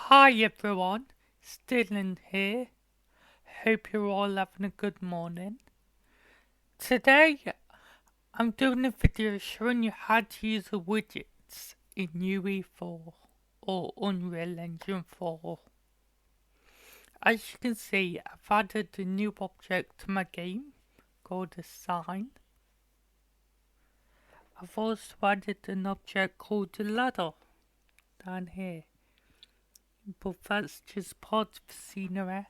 Hi everyone, Dylan here. Hope you're all having a good morning. Today I'm doing a video showing you how to use the widgets in ue4 or Unreal Engine 4. As you can see, I've added a new object to my game called a sign. I've also added an object called a ladder down here. But that's just part of the scenery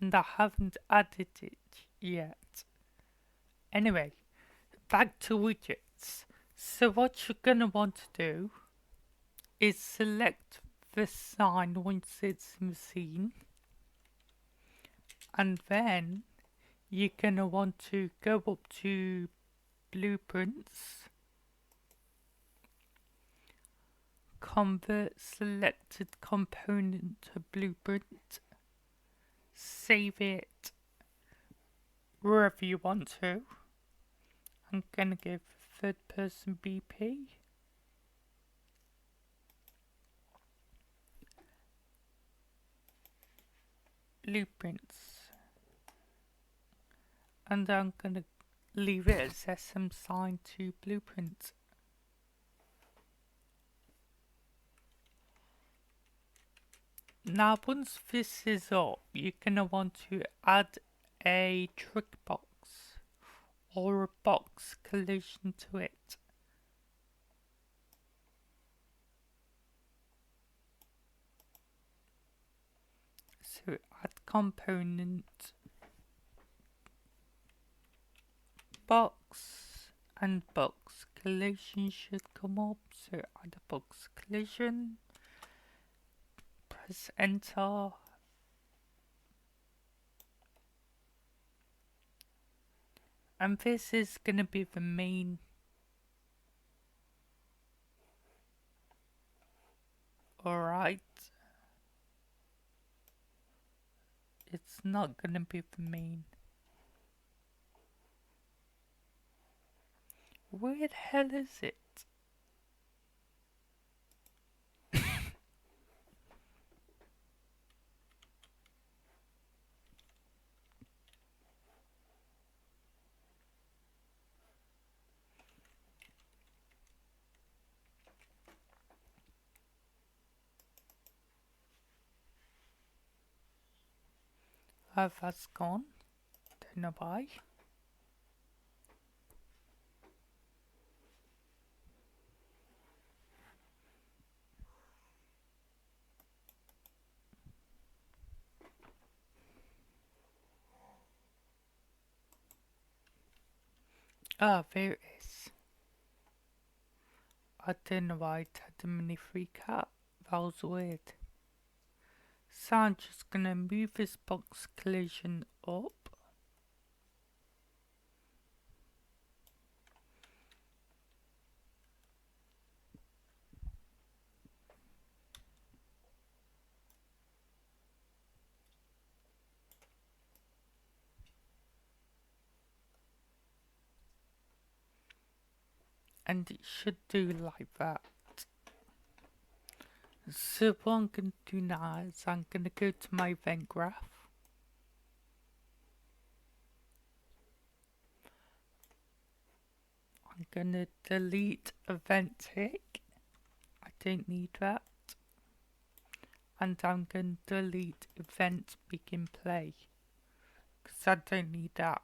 and I haven't added it yet. Anyway, back to widgets. So what you're gonna want to do is select the sign once it's in the scene, and then you're gonna want to go up to blueprints, convert selected component to blueprint, save it wherever you want to. I'm gonna give third person BP. Blueprints. And I'm gonna leave it as SM sign to blueprint. Now once this is up, you're gonna want to add a trick box or a box collision to it. So add component, box, and box collision should come up. So add a box collision, press enter. And this is gonna be the main alright. It's not gonna be the main. Where the hell is it? That's gone. Don't know why. Ah, there it is. I don't know why it had a mini freak out. That was weird. So I'm just gonna move this box collision up. And it should do like that. So what I'm going to do now is I'm going to go to my event graph. I'm going to delete event tick. I don't need that. And I'm going to delete event begin play, because I don't need that.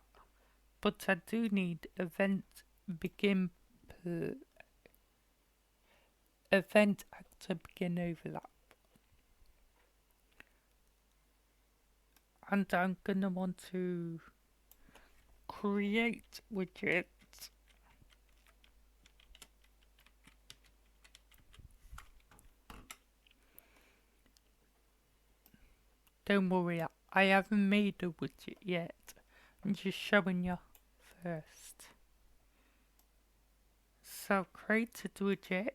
But I do need event begin play. Event actor begin overlap. And I'm gonna want to create widget. Don't worry, I haven't made a widget yet. I'm just showing you first. So created widget.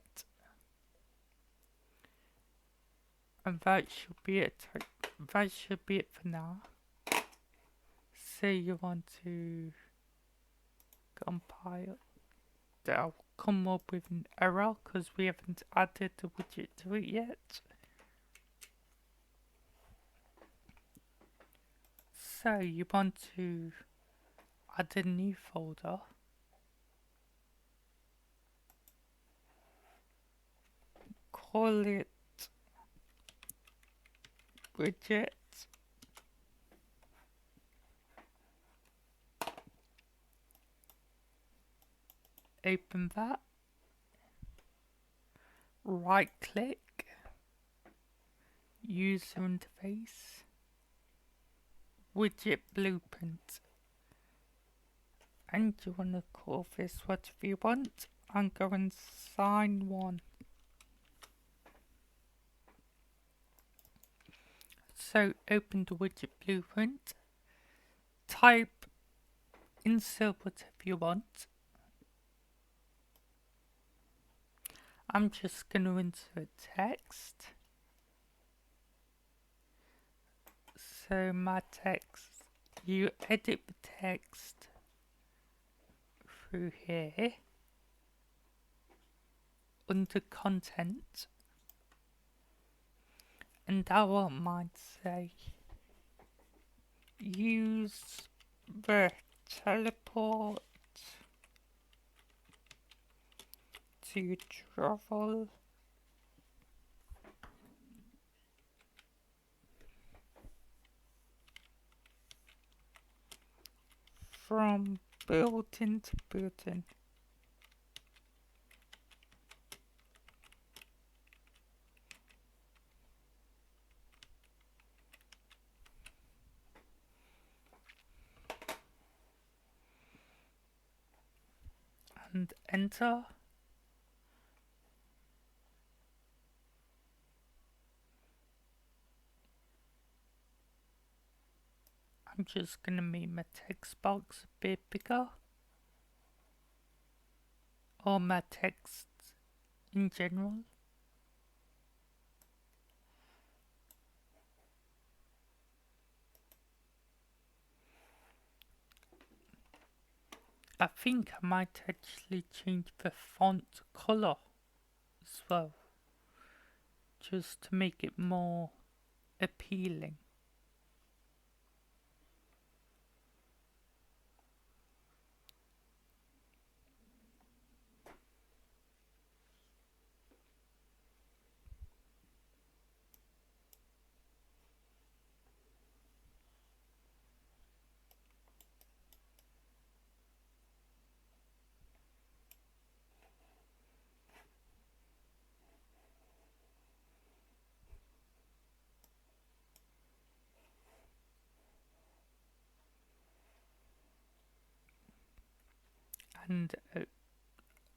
And that should be it. That should be it for now. Say you want to compile. That'll come up with an error because we haven't added the widget to it yet. So you want to add a new folder. Call it widget. Open that. Right click. User interface. Widget blueprint. And you want to call this whatever you want. I'm going to sign one. So open the widget blueprint. Type insert whatever you want. I'm just going to insert text. So my text, you edit the text through here under content, and I won't mind say use the teleport to travel from building to building. And enter. I'm just gonna make my text box a bit bigger, or my text in general. I think I might actually change the font color as well, just to make it more appealing. And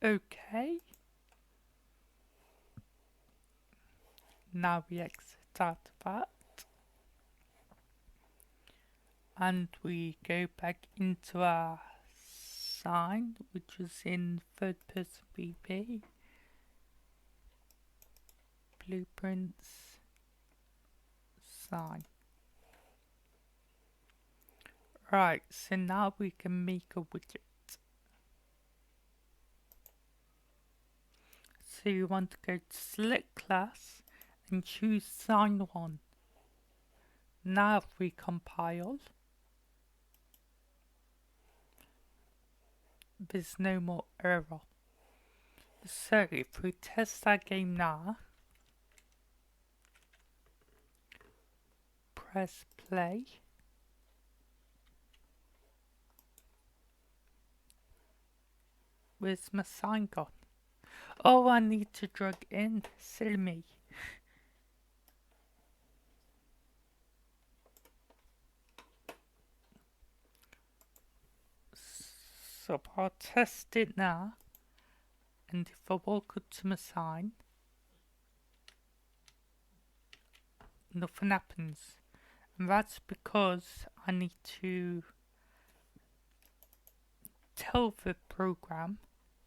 okay. Now we exit out of that. And we go back into our sign, which is in third person VP. Blueprints. Sign. Right, so now we can make a widget. So you want to go to select class and choose sign one. Now if we compile, there's no more error. So if we test our game now, press play. Where's my sign gone? Oh, I need to drag in. Silly me. So I'll test it now. And if I walk up to my sign, nothing happens. And that's because I need to tell the program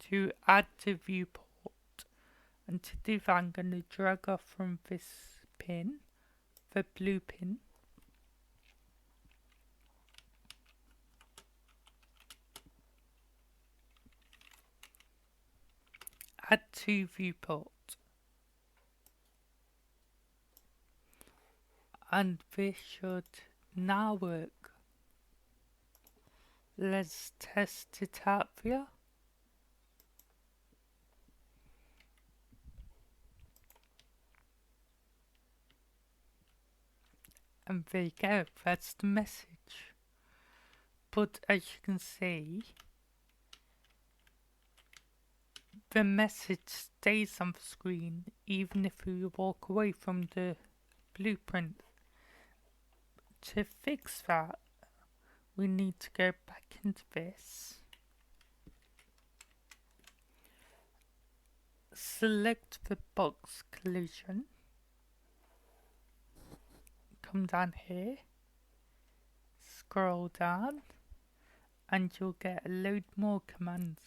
to add the viewport. And to do that, I'm going to drag off from this pin, the blue pin. Add to viewport. And this should now work. Let's test it out for you. And there you go, that's the message. But as you can see, the message stays on the screen even if we walk away from the blueprint. To fix that, we need to go back into this, select the box collision, come down here, scroll down, and you'll get a load more commands.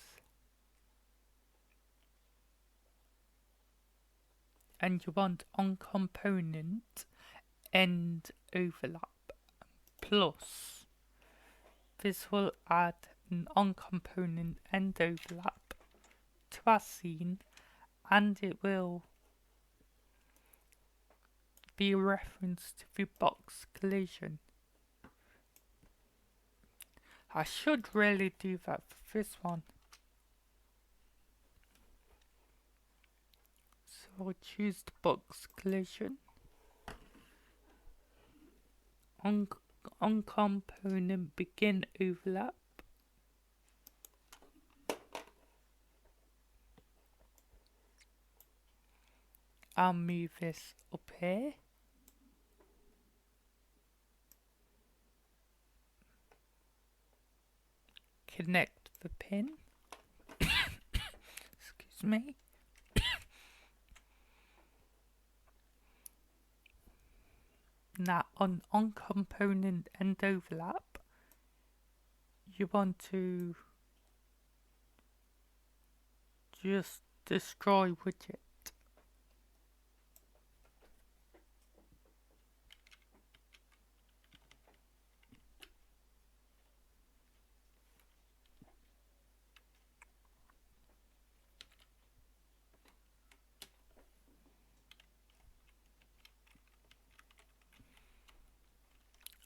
And you want on component end overlap plus. This will add an on component end overlap to our scene, and it will be a reference to the box collision. I should really do that for this one. So I'll choose the box collision. On component begin overlap. I'll move this up here. Connect the pin. Excuse me. Now on component end overlap, you want to just destroy widget.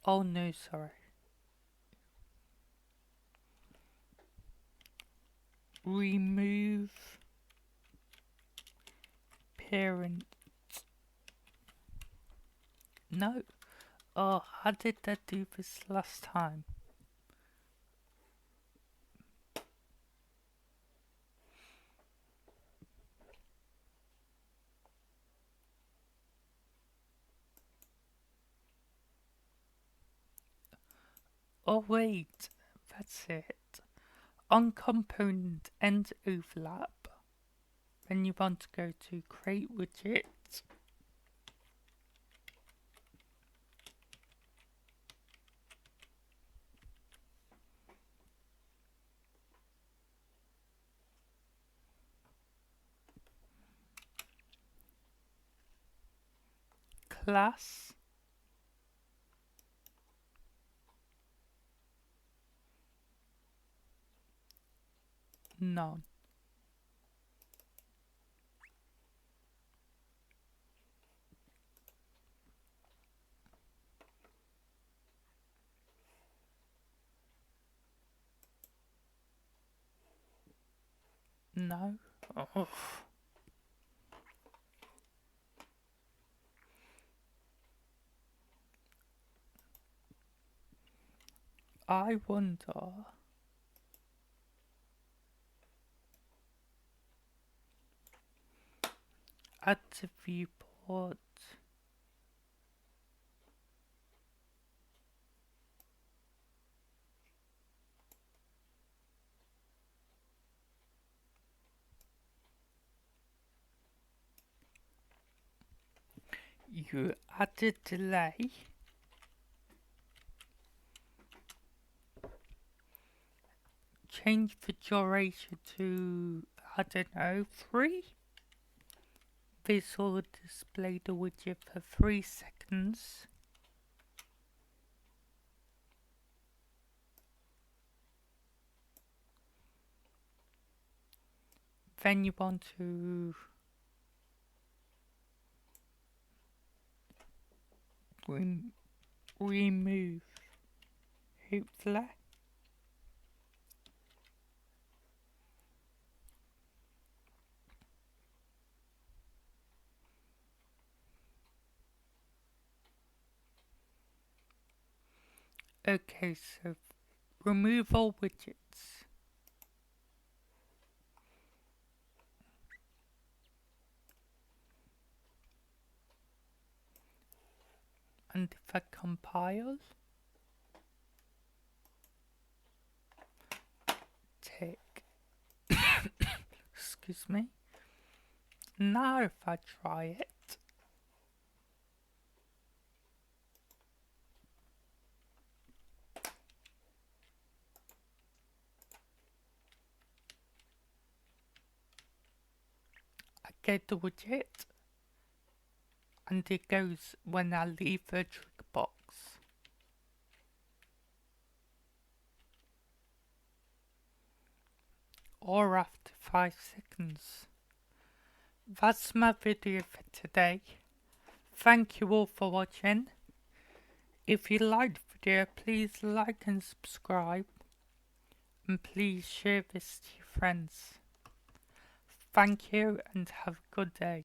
Oh no, sorry. Remove parent. No. Oh, how did I do this last time? Oh wait, that's it. On component end overlap, then you want to go to create widget. Class. None. No. Oh. I wonder. Add to viewport. You added delay. Change the duration to, I don't know, 3. This will display the widget for 3 seconds. Then you want to remove hoop flare. Okay, so remove all widgets. And if I compile, tick. Excuse me. Now if I try it, I get the widget and it goes when I leave the trick box. Or after 5 seconds. That's my video for today. Thank you all for watching. If you liked the video, please like and subscribe. And please share this to your friends. Thank you and have a good day.